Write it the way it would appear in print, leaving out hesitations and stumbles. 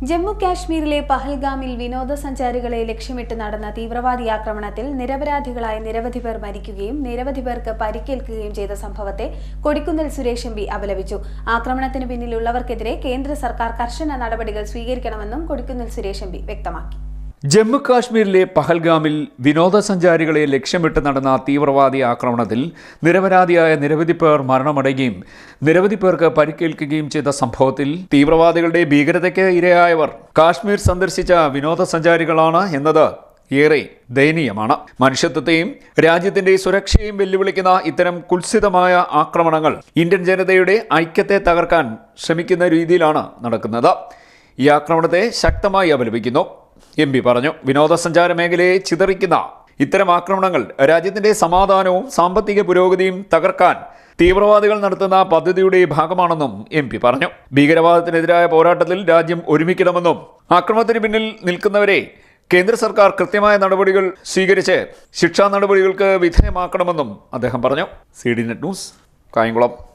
ജമ്മു കാശ്മീരിലെ പഹൽഗാമിൽ വിനോദസഞ്ചാരികളെ ലക്ഷ്യമിട്ട് നടന്ന തീവ്രവാദി ആക്രമണത്തിൽ നിരപരാധികളായ നിരവധി പേർ മരിക്കുകയും നിരവധി പേർക്ക് പരിക്കേൽക്കുകയും ചെയ്ത സംഭവത്തെ കൊടിക്കുന്നിൽ സുരേഷ് എം പി അപലപിച്ചു. ആക്രമണത്തിന് പിന്നിലുള്ളവർക്കെതിരെ കേന്ദ്ര സർക്കാർ കർശന നടപടികൾ സ്വീകരിക്കണമെന്നും കൊടിക്കുന്നിൽ സുരേഷ് എം പി വ്യക്തമാക്കി. ജമ്മു കാശ്മീരിലെ പഹൽഗാമിൽ വിനോദസഞ്ചാരികളെ ലക്ഷ്യമിട്ട് നടന്ന തീവ്രവാദി ആക്രമണത്തിൽ നിരവധി പേർ മരണമടയുകയും നിരവധി പേർക്ക് പരിക്കേൽക്കുകയും ചെയ്ത സംഭവത്തിൽ തീവ്രവാദികളുടെ ഭീകരതയ്ക്ക് ഇരയായവർ കാശ്മീർ സന്ദർശിച്ച വിനോദസഞ്ചാരികളാണ് എന്നത് ഏറെ ദയനീയമാണ്. മനുഷ്യത്വത്തെയും രാജ്യത്തിന്റെ സുരക്ഷയെയും വെല്ലുവിളിക്കുന്ന ഇത്തരം കുത്സിതമായ ആക്രമണങ്ങൾ ഇന്ത്യൻ ജനതയുടെ ഐക്യത്തെ തകർക്കാൻ ശ്രമിക്കുന്ന രീതിയിലാണ് നടക്കുന്നത്. ഈ ആക്രമണത്തെ ശക്തമായി അപലപിക്കുന്നു എം പി പറഞ്ഞു. വിനോദസഞ്ചാര മേഖലയെ ചിതറിക്കുന്ന ഇത്തരം ആക്രമണങ്ങൾ രാജ്യത്തിന്റെ സമാധാനവും സാമ്പത്തിക പുരോഗതിയും തകർക്കാൻ തീവ്രവാദികൾ നടത്തുന്ന പദ്ധതിയുടെ ഭാഗമാണെന്നും എം പി പറഞ്ഞു. ഭീകരവാദത്തിനെതിരായ പോരാട്ടത്തിൽ രാജ്യം ഒരുമിക്കണമെന്നും ആക്രമണത്തിന് പിന്നിൽ നിൽക്കുന്നവരെ കേന്ദ്ര സർക്കാർ കൃത്യമായ നടപടികൾ സ്വീകരിച്ച് ശിക്ഷാ നടപടികൾക്ക് വിധേയമാക്കണമെന്നും അദ്ദേഹം പറഞ്ഞു. CDNet news, Kayamkulam.